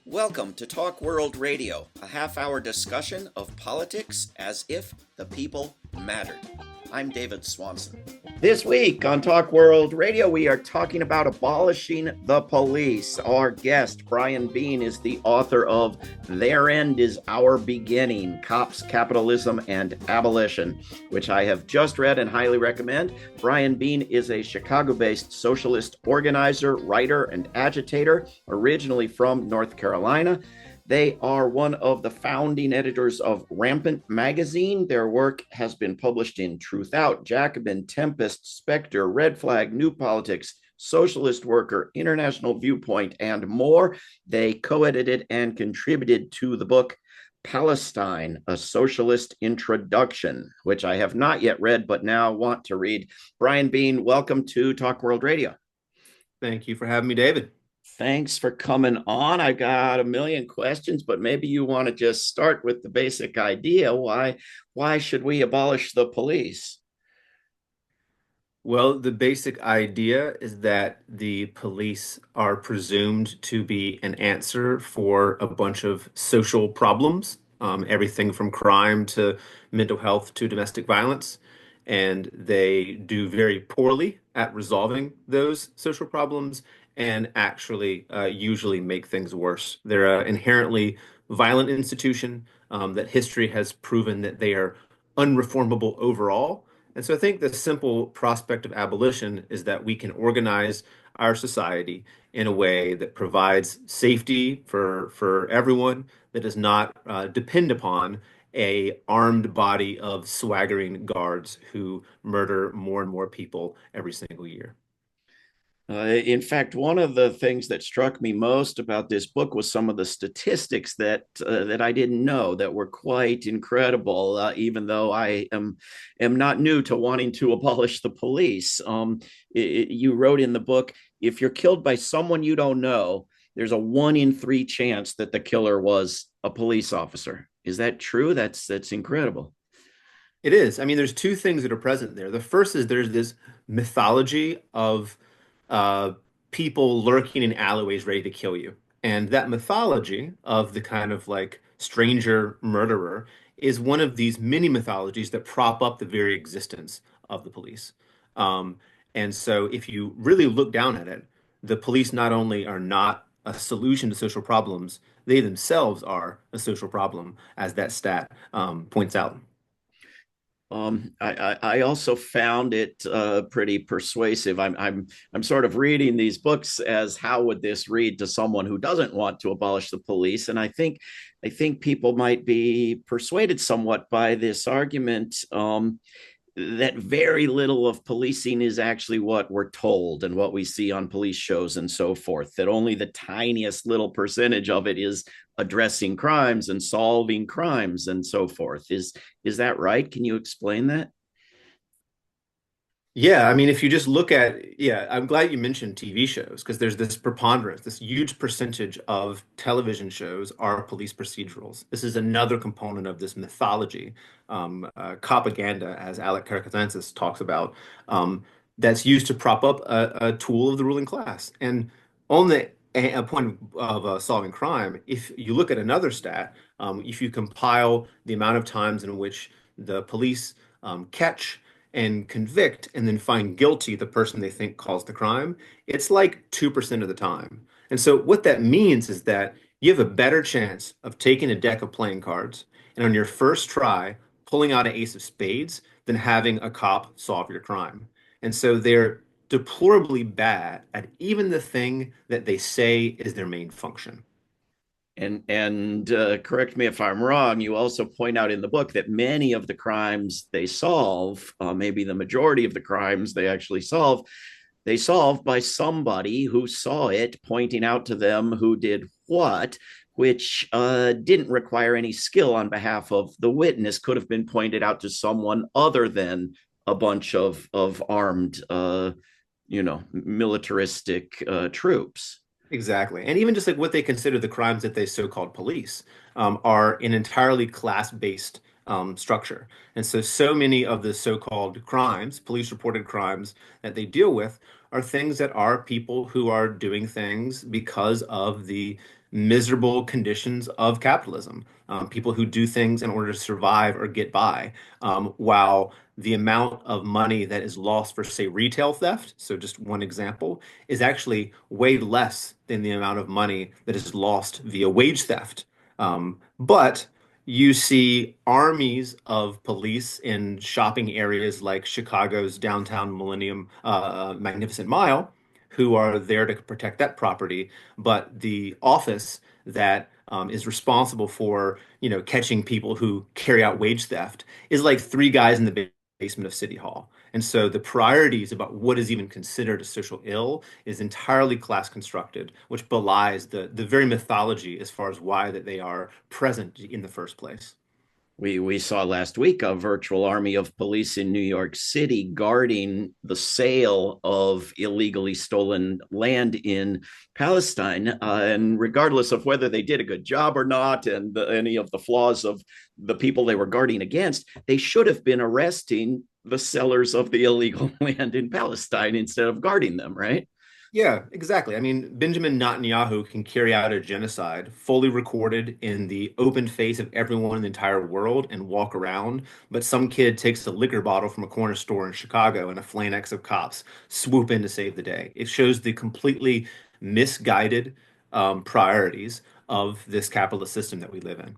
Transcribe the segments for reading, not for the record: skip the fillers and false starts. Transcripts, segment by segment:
Welcome to Talk World Radio, a half-hour discussion of politics as if the people mattered. I'm David Swanson. This week on Talk World Radio, we are talking about abolishing the police. Our guest, Brian Bean, is the author of Their End is Our Beginning, Cops, Capitalism, and Abolition, which I have just read and highly recommend. Brian Bean is a Chicago-based socialist organizer, writer, and agitator, originally from North Carolina. They are one of the founding editors of Rampant magazine. Their work has been published in Truthout, Jacobin, Tempest, Spectre, Red Flag, New Politics, Socialist Worker, International Viewpoint, and more. They co-edited and contributed to the book Palestine, a Socialist Introduction, which I have not yet read, but now want to read. Brian Bean, welcome to Talk World Radio. Thank you for having me, David. Thanks for coming on. I've got a million questions, but maybe you want to just start with the basic idea. Why should we abolish the police? Well, the basic idea is that the police are presumed to be an answer for a bunch of social problems, everything from crime to mental health to domestic violence. And they do very poorly at resolving those social problems and actually usually make things worse. They're an inherently violent institution that history has proven that they are unreformable overall. And so I think the simple prospect of abolition is that we can organize our society in a way that provides safety for everyone, that does not depend upon a armed body of swaggering guards who murder more and more people every single year. In fact, one of the things that struck me most about this book was some of the statistics that I didn't know that were quite incredible. Even though I am not new to wanting to abolish the police, you wrote in the book, if you're killed by someone you don't know, there's a 1 in 3 chance that the killer was a police officer. Is that true? That's incredible. It is. I mean, there's two things that are present there. The first is there's this mythology of uh, people lurking in alleyways ready to kill you. And that mythology of the kind of like stranger murderer is one of these many mythologies that prop up the very existence of the police. Um, and so if you really look down at it, the police not only are not a solution to social problems, they themselves are a social problem, as that stat points out. I also found it pretty persuasive. I'm sort of reading these books as how would this read to someone who doesn't want to abolish the police, and I think people might be persuaded somewhat by this argument. That very little of policing is actually what we're told and what we see on police shows and so forth, that only the tiniest little percentage of it is addressing crimes and solving crimes and so forth. Is that right? Can you explain that? Yeah, I mean, if you just look at, yeah, I'm glad you mentioned TV shows because there's this preponderance, this huge percentage of television shows are police procedurals. This is another component of this mythology, propaganda, as Alec Karakazantzis talks about, that's used to prop up a tool of the ruling class. And on the a point of solving crime, if you look at another stat, if you compile the amount of times in which the police catch and convict and then find guilty the person they think caused the crime, it's like 2% of the time. And so what that means is that you have a better chance of taking a deck of playing cards and on your first try pulling out an ace of spades than having a cop solve your crime. And so they're deplorably bad at even the thing that they say is their main function. And correct me if I'm wrong, you also point out in the book that many of the crimes they solve, maybe the majority of the crimes they solve by somebody who saw it, pointing out to them who did what, which didn't require any skill on behalf of the witness, could have been pointed out to someone other than a bunch of armed, militaristic troops. Exactly. And even just like what they consider the crimes that they so-called police are an entirely class-based structure. And so many of the so-called crimes, police-reported crimes that they deal with are things that are people who are doing things because of the miserable conditions of capitalism. People who do things in order to survive or get by, while the amount of money that is lost for, say, retail theft, so just one example, is actually way less than the amount of money that is lost via wage theft. But you see armies of police in shopping areas like Chicago's downtown Millennium Magnificent Mile who are there to protect that property, but the office that is responsible for, catching people who carry out wage theft is like three guys in the basement of City Hall. And so the priorities about what is even considered a social ill is entirely class constructed, which belies the very mythology as far as why that they are present in the first place. We saw last week a virtual army of police in New York City guarding the sale of illegally stolen land in Palestine. And regardless of whether they did a good job or not, and any of the flaws of the people they were guarding against, they should have been arresting the sellers of the illegal land in Palestine instead of guarding them, right? Yeah, exactly. I mean, Benjamin Netanyahu can carry out a genocide fully recorded in the open face of everyone in the entire world and walk around, but some kid takes a liquor bottle from a corner store in Chicago and a phalanx of cops swoop in to save the day. It shows the completely misguided priorities of this capitalist system that we live in.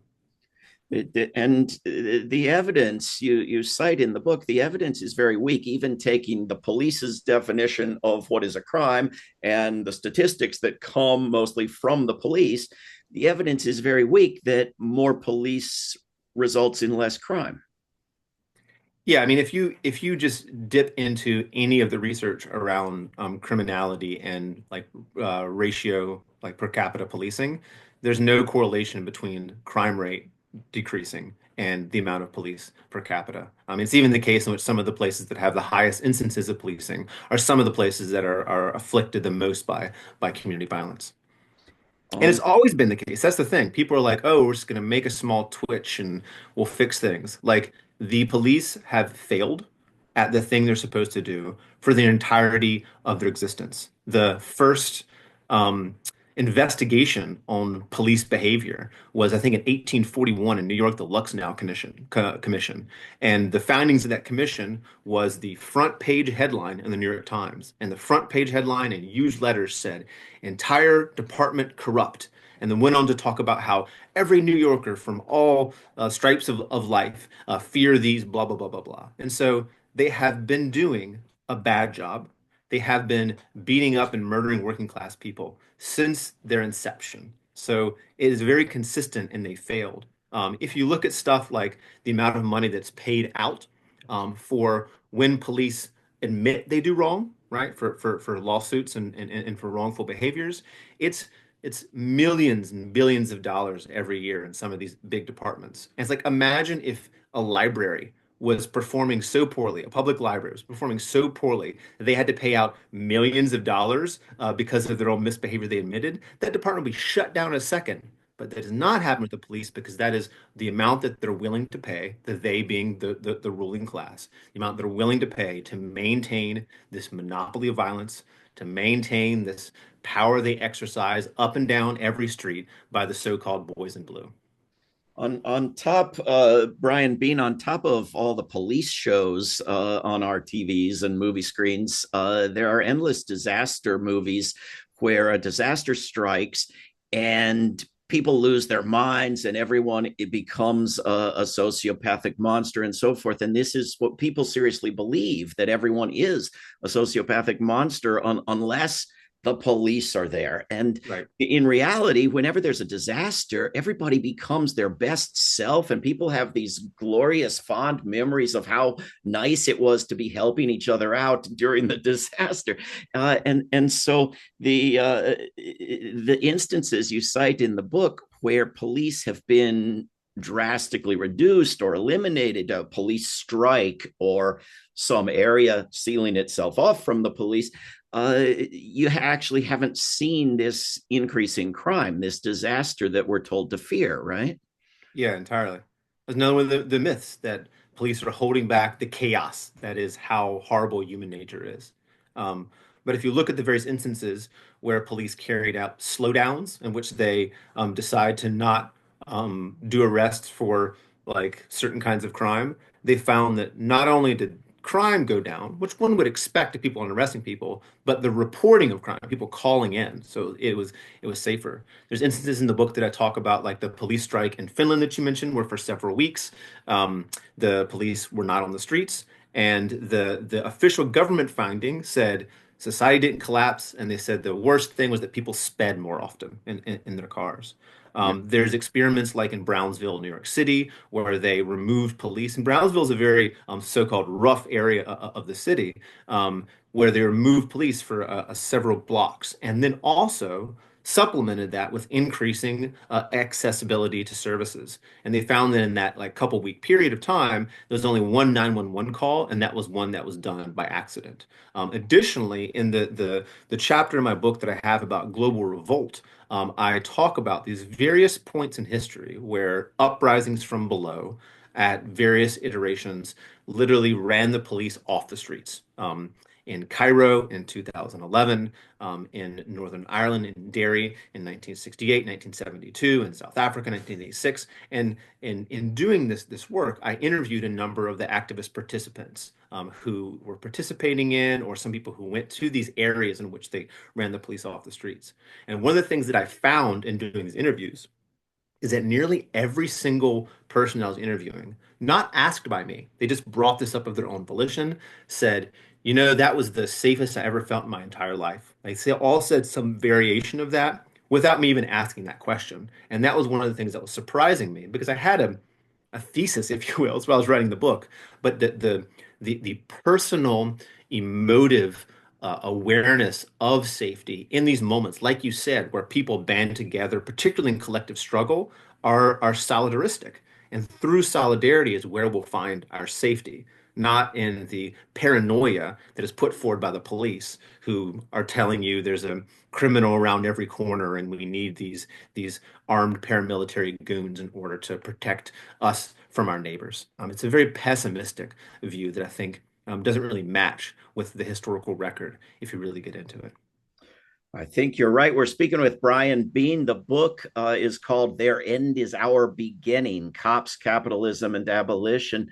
And the evidence you cite in the book, the evidence is very weak, even taking the police's definition of what is a crime and the statistics that come mostly from the police. The evidence is very weak that more police results in less crime. Yeah, I mean, if you just dip into any of the research around criminality and like ratio, like per capita policing, there's no correlation between crime rate decreasing and the amount of police per capita. It's even the case in which some of the places that have the highest instances of policing are some of the places that are afflicted the most by community violence. And it's Um, always been the case. That's the thing. People are like, oh, we're just going to make a small twitch and we'll fix things. Like the police have failed at the thing they're supposed to do for the entirety of their existence. The first um, investigation on police behavior was, I think, in 1841 in New York, the Luxnow Commission. And the findings of that commission was the front page headline in the New York Times. And the front page headline in huge letters said, entire department corrupt. And then went on to talk about how every New Yorker from all stripes of life fear these blah, blah, blah, blah, blah. And so they have been doing a bad job. They have been beating up and murdering working class people since their inception. So it is very consistent and they failed. If you look at stuff like the amount of money that's paid out for when police admit they do wrong, right? For lawsuits and for wrongful behaviors, it's it's millions and billions of dollars every year in some of these big departments. And it's like imagine if a library was performing so poorly, a public library was performing so poorly that they had to pay out millions of dollars because of their own misbehavior they admitted, that department would be shut down in a second. But that does not happen with the police because that is the amount that they're willing to pay, the they being the ruling class, the amount they're willing to pay to maintain this monopoly of violence, to maintain this power they exercise up and down every street by the so-called boys in blue. on top, Brian Bean, on top of all the police shows on our TVs and movie screens, there are endless disaster movies where a disaster strikes and people lose their minds and everyone it becomes a sociopathic monster and so forth. And this is what people seriously believe, that everyone is a sociopathic monster unless the police are there. And Right. in reality, whenever there's a disaster, everybody becomes their best self, and people have these glorious, fond memories of how nice it was to be helping each other out during the disaster. And so the instances you cite in the book where police have been drastically reduced or eliminated, a police strike or some area sealing itself off from the police, you actually haven't seen this increase in crime, this disaster that we're told to fear, right? Yeah, entirely. There's another one of the myths that police are holding back the chaos that is how horrible human nature is. Um, But if you look at the various instances where police carried out slowdowns in which they decide to not do arrests for like certain kinds of crime, they found that not only did crime go down, which one would expect if people aren't arresting people, but the reporting of crime, people calling in. So it was safer. There's instances in the book that I talk about, like the police strike in Finland that you mentioned, where for several weeks the police were not on the streets, and the official government finding said society didn't collapse, and they said the worst thing was that people sped more often in their cars. Yeah. There's experiments like in Brownsville, New York City, where they removed police. And Brownsville is a very so-called rough area of the city, where they removed police for several blocks, and then also supplemented that with increasing accessibility to services. And they found that in that like couple week period of time, there was only one 911 call, and that was one that was done by accident. Additionally, in the chapter in my book that I have about global revolt, I talk about these various points in history where uprisings from below at various iterations literally ran the police off the streets. In Cairo in 2011, in Northern Ireland, in Derry in 1968, 1972, in South Africa, 1986. And in doing this work, I interviewed a number of the activist participants who were participating in, or some people who went to these areas in which they ran the police off the streets. And one of the things that I found in doing these interviews is that nearly every single person I was interviewing, not asked by me, they just brought this up of their own volition, said, that was the safest I ever felt in my entire life. Like they all said some variation of that without me even asking that question. And that was one of the things that was surprising me, because I had a thesis, if you will, as well as writing the book, but the personal emotive awareness of safety in these moments, like you said, where people band together, particularly in collective struggle, are solidaristic. And through solidarity is where we'll find our safety, not in the paranoia that is put forward by the police, who are telling you there's a criminal around every corner and we need these armed paramilitary goons in order to protect us from our neighbors. It's a very pessimistic view that I think doesn't really match with the historical record if you really get into it. I think you're right. We're speaking with Brian Bean. The book is called Their End is Our Beginning: Cops, Capitalism, and Abolition.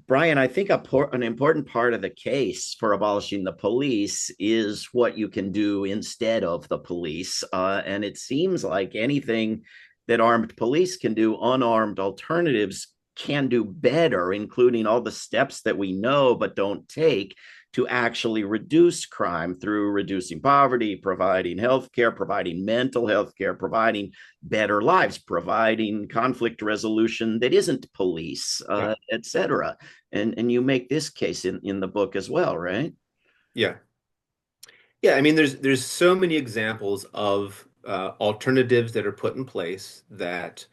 Brian, I think an important part of the case for abolishing the police is what you can do instead of the police. And it seems like anything that armed police can do, unarmed alternatives can do better, including all the steps that we know but don't take to actually reduce crime through reducing poverty, providing health care, providing mental health care, providing better lives, providing conflict resolution that isn't police, et cetera. And you make this case in the book as well, right? Yeah. Yeah, I mean, there's so many examples of alternatives that are put in place that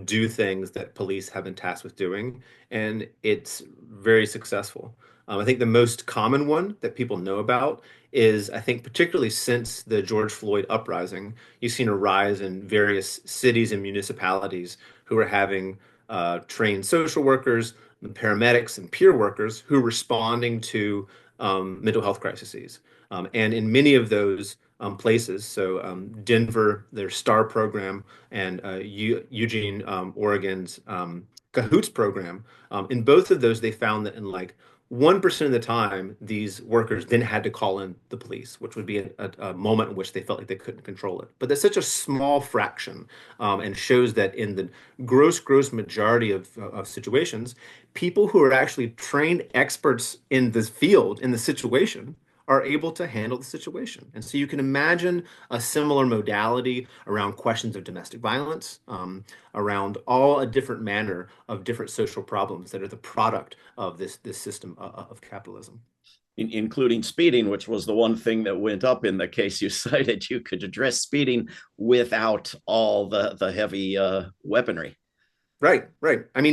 do things that police have been tasked with doing, and it's very successful. I think the most common one that people know about is, I think, particularly since the George Floyd uprising, you've seen a rise in various cities and municipalities who are having trained social workers, and paramedics, and peer workers who are responding to mental health crises. And in many of those places, so Denver, their STAR program, and Eugene, Oregon's CAHOOTS program, in both of those, they found that in like 1% of the time, these workers then had to call in the police, which would be a moment in which they felt like they couldn't control it. But that's such a small fraction, and shows that in the gross majority of situations, people who are actually trained experts in this field, in the situation, are able to handle the situation. And so you can imagine a similar modality around questions of domestic violence, around all a different manner of different social problems that are the product of this system of capitalism. Including speeding, which was the one thing that went up in the case you cited. You could address speeding without all the heavy weaponry. Right, right. And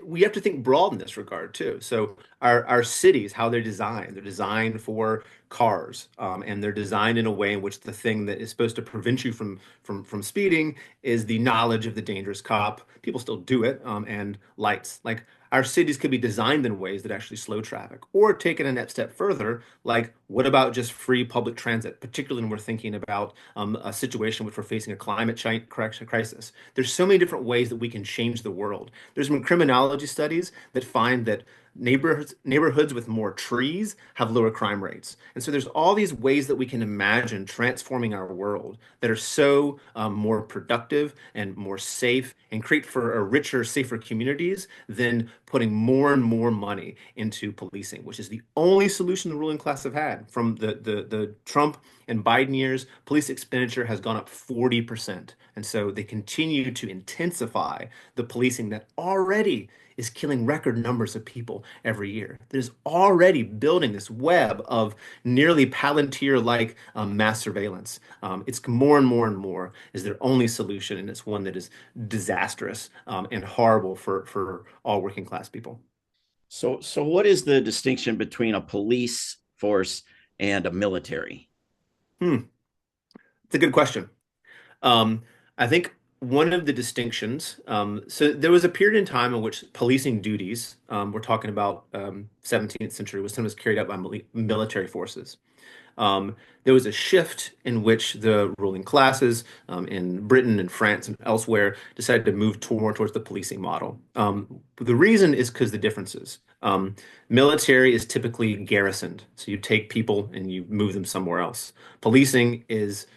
we have to think broad in this regard too. So our cities, how they're designed for cars, and they're designed in a way in which the thing that is supposed to prevent you from speeding is the knowledge of the dangerous cop. People still do it, and lights. Like our cities could be designed in ways that actually slow traffic. Or take it a next step further, like what about just free public transit, particularly when we're thinking about a situation which we're facing a climate change crisis. There's so many different ways that we can change the world. There's been criminology studies that find that neighborhoods with more trees have lower crime rates. And so there's all these ways that we can imagine transforming our world that are so more productive and more safe and create for a richer, safer communities than putting more and more money into policing, which is the only solution the ruling class have had. From the Trump and Biden years, police expenditure has gone up 40%. And so they continue to intensify the policing that already is killing record numbers of people every year. There's already building this web of nearly Palantir-like mass surveillance. It's more and more and more is their only solution, and it's one that is disastrous and horrible for all working class people. So what is the distinction between a police force and a military? Hmm. It's a good question. I think one of the distinctions, so there was a period in time in which policing duties, we're talking about 17th century, was sometimes carried out by military forces. There was a shift in which the ruling classes in Britain and France and elsewhere decided to move more towards the policing model. The reason is because the differences. Military is typically garrisoned, so you take people and you move them somewhere else. Policing is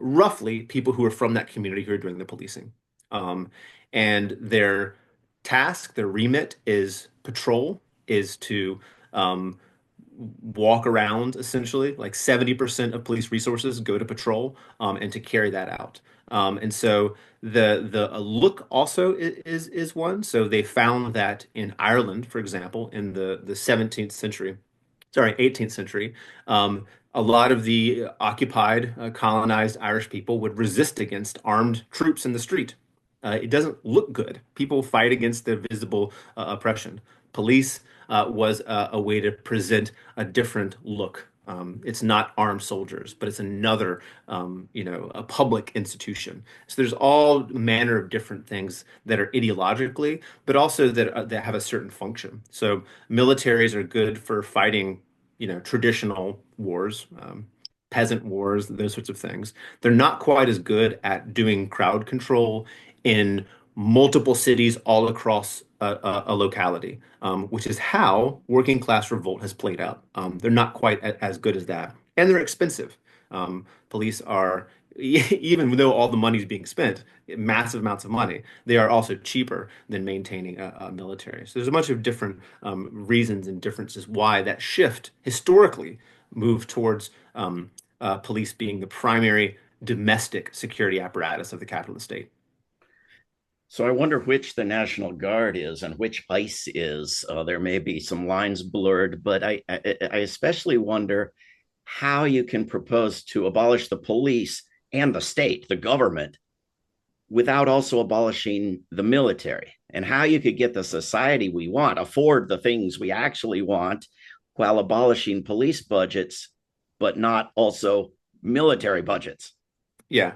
roughly people who are from that community who are doing the policing. Um, and their task, their remit is patrol, is to um, walk around essentially. Like 70% of police resources go to patrol and to carry that out. And so the look also is one. So they found that in Ireland, for example, in the 17th century, sorry, 18th century, a lot of the occupied, colonized Irish people would resist against armed troops in the street. It doesn't look good. People fight against their visible oppression. Police was a way to present a different look. It's not armed soldiers, but it's another, a public institution. So there's all manner of different things that are ideologically, but also that have a certain function. So militaries are good for fighting, traditional wars, peasant wars, those sorts of things. They're not quite as good at doing crowd control in multiple cities all across a locality, which is how working class revolt has played out. They're not quite as good as that, and they're expensive. Police are, even though all the money is being spent, massive amounts of money, they are also cheaper than maintaining a military. So there's a bunch of different reasons and differences why that shift historically moved towards police being the primary domestic security apparatus of the capitalist state. So I wonder which the National Guard is and which ICE is. There may be some lines blurred, but I especially wonder how you can propose to abolish the police and the state, the government, without also abolishing the military, and how you could get the society we want, afford the things we actually want, while abolishing police budgets, but not also military budgets. Yeah.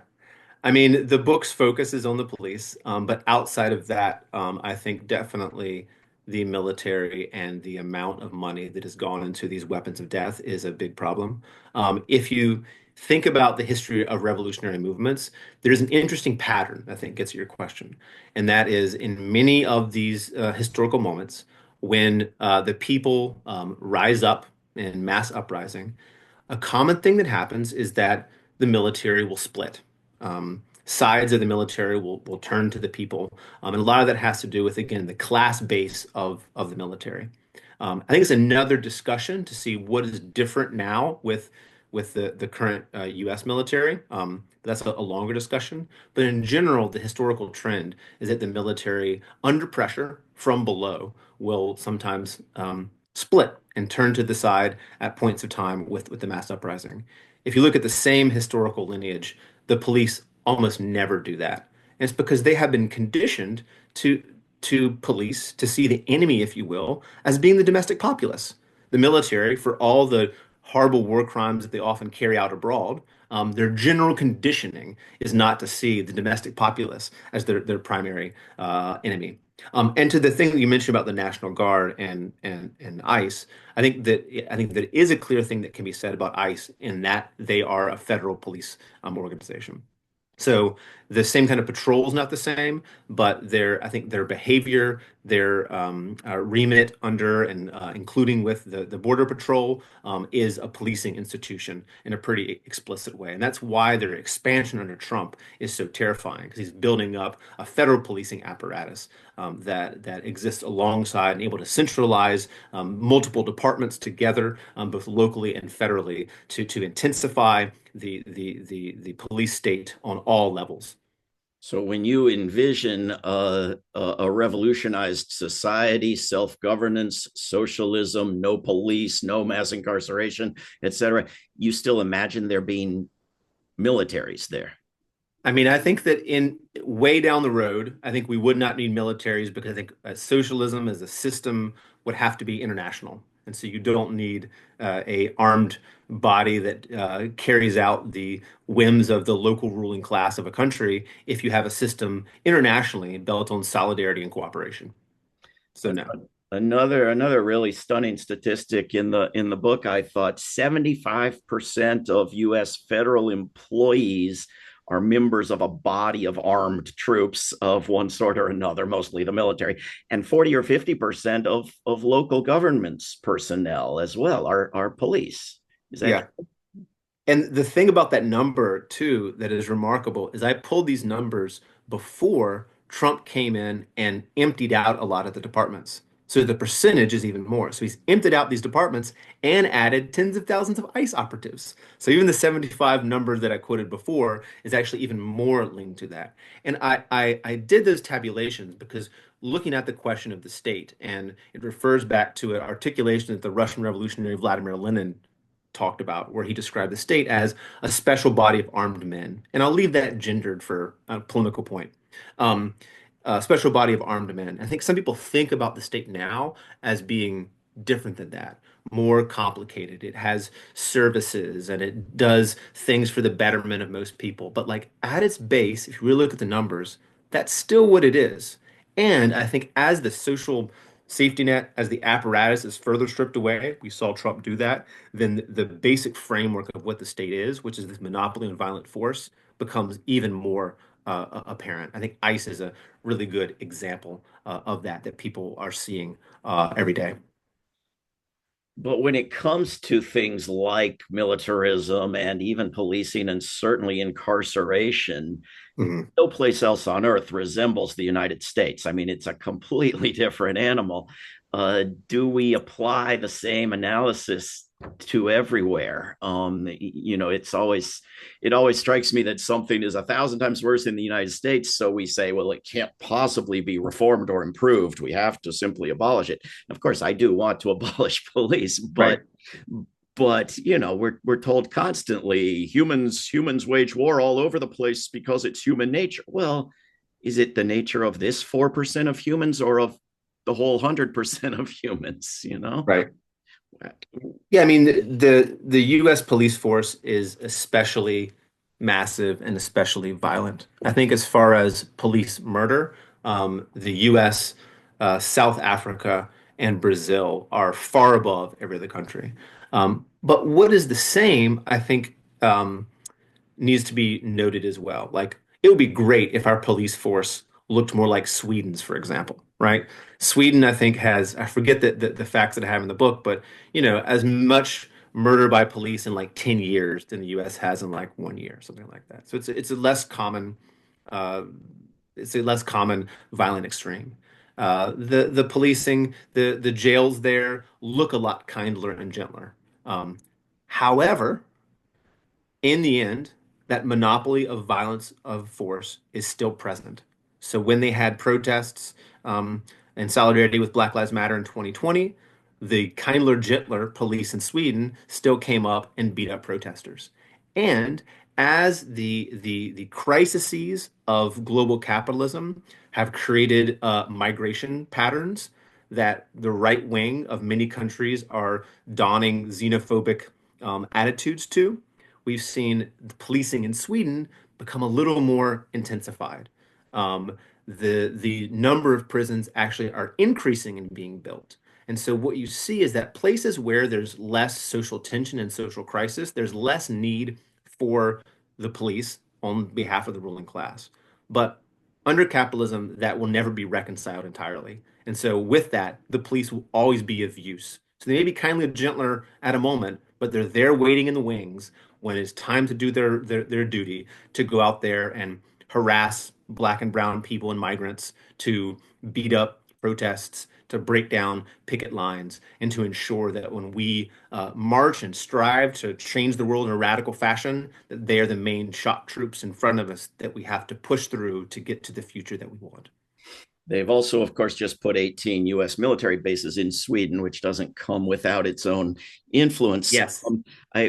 I mean, the book's focus is on the police, but outside of that, I think definitely the military and the amount of money that has gone into these weapons of death is a big problem. If you think about the history of revolutionary movements, there's an interesting pattern, I think, gets at your question. And that is in many of these historical moments when the people rise up in mass uprising, a common thing that happens is that the military will split. Sides of the military will turn to the people. And a lot of that has to do with, again, the class base of the military. I think it's another discussion to see what is different now with the current U.S. military. That's a longer discussion. But in general, the historical trend is that the military, under pressure from below, will sometimes split and turn to the side at points of time with the mass uprising. If you look at the same historical lineage, the police almost never do that. And it's because they have been conditioned to police to see the enemy, if you will, as being the domestic populace. The military, for all the horrible war crimes that they often carry out abroad, their general conditioning is not to see the domestic populace as their primary enemy. And to the thing that you mentioned about the National Guard and ICE, I think that it is a clear thing that can be said about ICE in that they are a federal police organization. So the same kind of patrol is not the same, but I think their behavior, their remit under and including with the Border Patrol is a policing institution in a pretty explicit way. And that's why their expansion under Trump is so terrifying, because he's building up a federal policing apparatus that exists alongside and able to centralize multiple departments together, both locally and federally, to intensify the police state on all levels. So when you envision a revolutionized society, self-governance, socialism, no police, no mass incarceration, etc., you still imagine there being militaries there. I mean, I think that in way down the road, I think we would not need militaries because I think socialism as a system would have to be international. And so you don't need a armed body that carries out the whims of the local ruling class of a country if you have a system internationally built on solidarity and cooperation. So no. Another really stunning statistic in the book, I thought 75% of US federal employees are members of a body of armed troops of one sort or another, mostly the military, and 40 or 50% of local governments personnel as well are police. Is that Yeah. And the thing about that number, too, that is remarkable is I pulled these numbers before Trump came in and emptied out a lot of the departments. So the percentage is even more. So he's emptied out these departments and added tens of thousands of ICE operatives. So even the 75 number that I quoted before is actually even more linked to that. And I did those tabulations because looking at the question of the state, and it refers back to an articulation that the Russian revolutionary Vladimir Lenin talked about, where he described the state as a special body of armed men. And I'll leave that gendered for a polemical point. Um, a special body of armed men. I think some people think about the state now as being different than that, more complicated. It has services and it does things for the betterment of most people. But like at its base, if you really look at the numbers, that's still what it is. And I think as the social safety net, as the apparatus is further stripped away, we saw Trump do that, then the basic framework of what the state is, which is this monopoly on violent force, becomes even more apparent. I think ICE is a really good example of that people are seeing every day. But when it comes to things like militarism and even policing and certainly incarceration, Mhm. no place else on earth resembles the United States. I mean, it's a completely different animal. Do we apply the same analysis to everywhere? It always strikes me that something is 1,000 times worse in the United States. So we say, well, it can't possibly be reformed or improved. We have to simply abolish it. Of course, I do want to abolish police, Right. but we're told constantly humans wage war all over the place because it's human nature. Well, is it the nature of this 4% of humans or of the whole 100% of humans? Right. Yeah, I mean the U.S. police force is especially massive and especially violent. I think as far as police murder, the U.S., South Africa, and Brazil are far above every other country. But what is the same, I think, needs to be noted as well. Like it would be great if our police force looked more like Sweden's, for example, right? Sweden, I think, has, I forget the facts that I have in the book, but as much murder by police in like 10 years than the US has in like 1 year, something like that. So uh, it's a less common violent extreme. The policing, the jails there look a lot kindler and gentler. Um, However, in the end, that monopoly of violence of force is still present. So when they had protests in solidarity with Black Lives Matter in 2020, the kindler, gentler police in Sweden still came up and beat up protesters. And as the crises of global capitalism have created migration patterns that the right wing of many countries are donning xenophobic attitudes to, we've seen the policing in Sweden become a little more intensified. The number of prisons actually are increasing and being built. And so what you see is that places where there's less social tension and social crisis, there's less need for the police on behalf of the ruling class. But under capitalism, that will never be reconciled entirely. And so with that, the police will always be of use. So they may be kindly gentler at a moment, but they're there waiting in the wings when it's time to do their duty to go out there and harass black and brown people and migrants, to beat up protests, to break down picket lines, and to ensure that when we march and strive to change the world in a radical fashion, that they are the main shock troops in front of us that we have to push through to get to the future that we want. They've also, of course, just put 18 U.S. military bases in Sweden, which doesn't come without its own influence. Yes.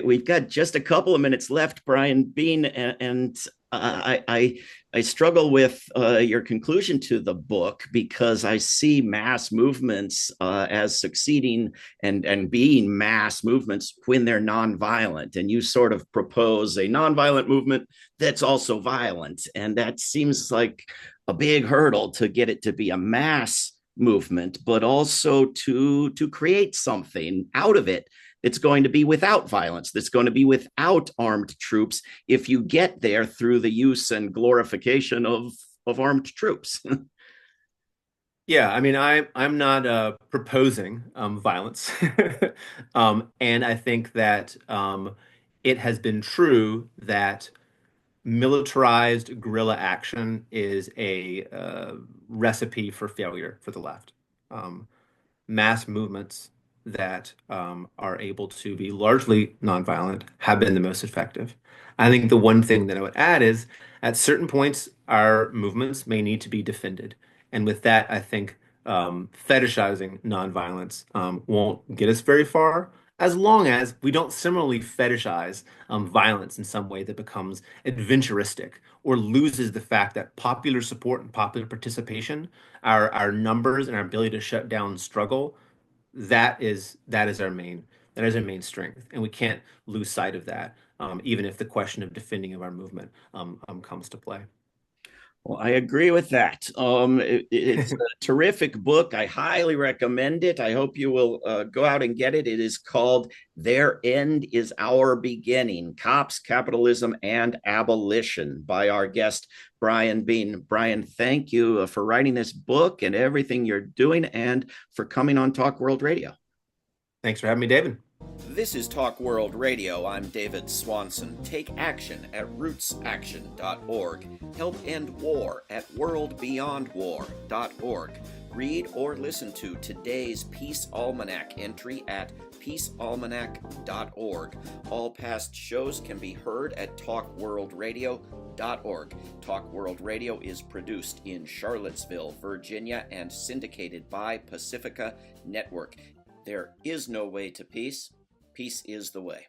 We've got just a couple of minutes left, Brian Bean, and I struggle with your conclusion to the book, because I see mass movements as succeeding and being mass movements when they're nonviolent. And you sort of propose a nonviolent movement that's also violent. And that seems like a big hurdle to get it to be a mass movement, but also to create something out of it that's going to be without violence, that's going to be without armed troops, if you get there through the use and glorification of armed troops. Yeah, I mean, I'm not proposing violence, and I think that it has been true that militarized guerrilla action is a recipe for failure for the left. Um, Mass movements that are able to be largely nonviolent have been the most effective. I think the one thing that I would add is at certain points, our movements may need to be defended. And with that, I think fetishizing nonviolence won't get us very far, as long as we don't similarly fetishize violence in some way that becomes adventuristic or loses the fact that popular support and popular participation, our numbers and our ability to shut down struggle, that is our main strength, and we can't lose sight of that, even if the question of defending of our movement comes to play. Well, I agree with that. It's a terrific book. I highly recommend it. I hope you will go out and get it. It is called Their End is Our Beginning: Cops, Capitalism, and Abolition, by our guest, Brian Bean. Brian, thank you for writing this book and everything you're doing, and for coming on Talk World Radio. Thanks for having me, David. This is Talk World Radio. I'm David Swanson. Take action at rootsaction.org. Help end war at worldbeyondwar.org. Read or listen to today's Peace Almanac entry at peacealmanac.org. All past shows can be heard at talkworldradio.org. Talk World Radio is produced in Charlottesville, Virginia, and syndicated by Pacifica Network. There is no way to peace. Peace is the way.